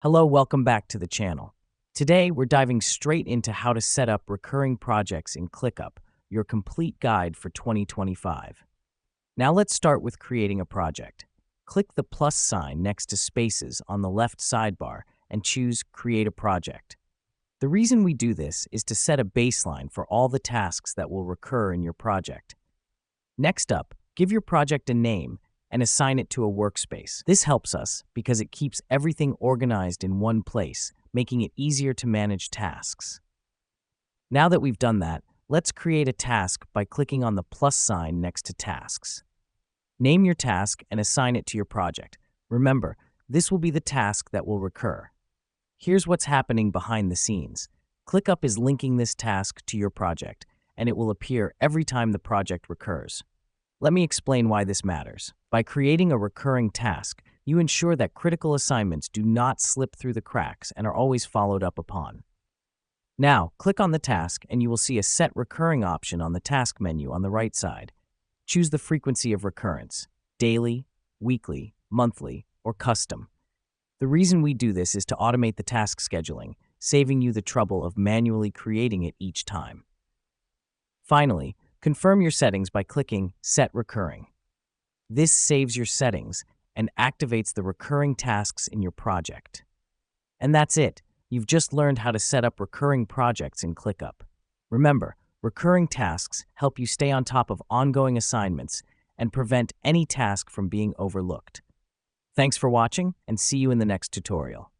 Hello, welcome back to the channel. Today, we're diving straight into how to set up recurring projects in ClickUp, your complete guide for 2025. Now let's start with creating a project. Click the plus sign next to spaces on the left sidebar and choose Create a Project. The reason we do this is to set a baseline for all the tasks that will recur in your project. Next up, give your project a name and assign it to a workspace. This helps us because it keeps everything organized in one place, making it easier to manage tasks. Now that we've done that, let's create a task by clicking on the plus sign next to Tasks. Name your task and assign it to your project. Remember, this will be the task that will recur. Here's what's happening behind the scenes. ClickUp is linking this task to your project, and it will appear every time the project recurs. Let me explain why this matters. By creating a recurring task, you ensure that critical assignments do not slip through the cracks and are always followed up upon. Now, click on the task and you will see a Set Recurring option on the task menu on the right side. Choose the frequency of recurrence: daily, weekly, monthly, or custom. The reason we do this is to automate the task scheduling, saving you the trouble of manually creating it each time. Finally, confirm your settings by clicking Set Recurring. This saves your settings and activates the recurring tasks in your project. And that's it. You've just learned how to set up recurring projects in ClickUp. Remember, recurring tasks help you stay on top of ongoing assignments and prevent any task from being overlooked. Thanks for watching, and see you in the next tutorial.